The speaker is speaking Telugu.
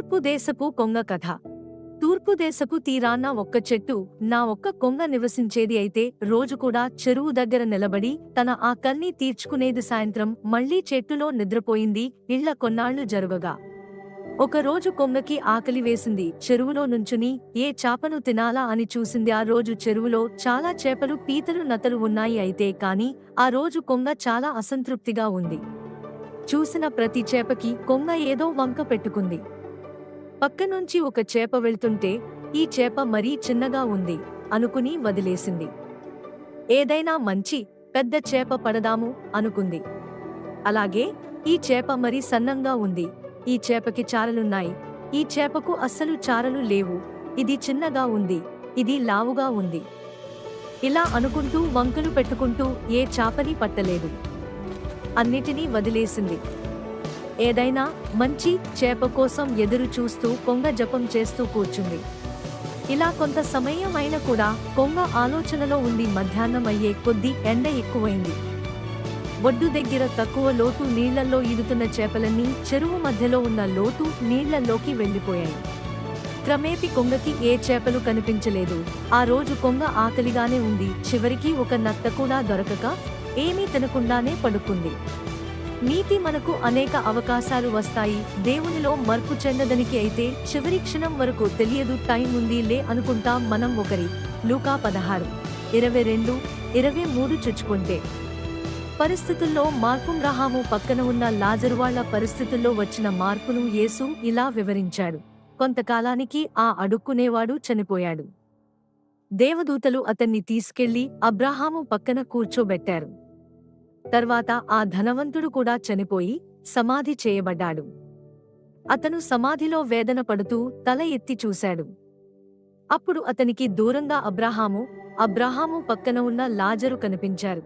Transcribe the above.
తూర్పు దేశపు కొంగ కథ. తూర్పు దేశపు తీరాన ఒక్క చెట్టు, నా ఒక్క కొంగ నివసించేది. అయితే రోజు కూడా చెరువు దగ్గర నిలబడి తన ఆకలిని తీర్చుకునేది. సాయంత్రం మళ్లీ చెట్టులో నిద్రపోయింది. ఇళ్ల కొన్నాళ్లు జరుగగా ఒకరోజు కొంగకి ఆకలి వేసింది. చెరువులో నుంచుని ఏ చాపను తినాలా అని చూసింది. ఆ రోజు చెరువులో చాలా చేపలు, పీతలు, నత్తలు ఉన్నాయి. అయితే కాని ఆ రోజు కొంగ చాలా అసంతృప్తిగా ఉంది. చూసిన ప్రతి చేపకి కొంగ ఏదో వంక పెట్టుకుంది. పక్కనుంచి ఒక చేప వెళ్తుంటే ఈ చేప మరీ చిన్నగా ఉంది అనుకుని వదిలేసింది. ఏదైనా మంచి పెద్ద చేప పడదాము అనుకుంది. అలాగే ఈ చేప మరీ సన్నంగా ఉంది. ఈ చేపకి చారలున్నాయి. ఈ చేపకు అస్సలు చారలు లేవు. ఇది చిన్నగా ఉంది. ఇది లావుగా ఉంది. ఇలా అనుకుంటూ వంకలు పెట్టుకుంటూ ఏ చాపని పట్టలేదు. అన్నిటినీ వదిలేసింది. ఏదైనా మంచి చేప కోసం ఎదురు చూస్తూ కొంగ జపం చేస్తూ కూర్చుంది. ఇలా కొంత సమయం అయినా కూడా కొంగ ఆలోచనలో ఉంది. మధ్యాహ్నం అయ్యే కొద్దీ ఎండ ఎక్కువైంది. ఒడ్డు దగ్గర తక్కువ లోతు నీళ్లలో ఈదుతున్న చేపలన్నీ చెరువు మధ్యలో ఉన్న లోతు నీళ్లలోకి వెళ్లిపోయాయి. క్రమేపీ కొంగకి ఏ చేపలు కనిపించలేదు. ఆ రోజు కొంగ ఆకలిగానే ఉంది. చివరికి ఒక నత్త కూడా దొరకక ఏమీ తినకుండానే పడుకుంది. నీతి మనకు అనేక అవకాశాలు వస్తాయి. దేవునిలో మార్పు చెందదనికి అయితే చివరి క్షణం వరకు తెలియదు. టైం ఉంది లే అనుకుంటాం మనం. ఒకరి లూకా 16:22-23 చుచ్చుకుంటే పరిస్థితుల్లో మార్పు. అబ్రాహాము పక్కన ఉన్న లాజరు వాళ్ళ పరిస్థితుల్లో వచ్చిన మార్పును యేసు ఇలా వివరించాడు. కొంతకాలానికి ఆ అడుక్కునేవాడు చనిపోయాడు. దేవదూతలు అతన్ని తీసుకెళ్లి అబ్రాహాము పక్కన కూర్చోబెట్టారు. తర్వాత ఆ ధనవంతుడు కూడా చనిపోయి సమాధి చేయబడ్డాడు. అతను సమాధిలో వేదన పడుతూ తల ఎత్తి చూశాడు. అప్పుడు అతనికి దూరంగా అబ్రాహాము పక్కన ఉన్న లాజరు కనిపించారు.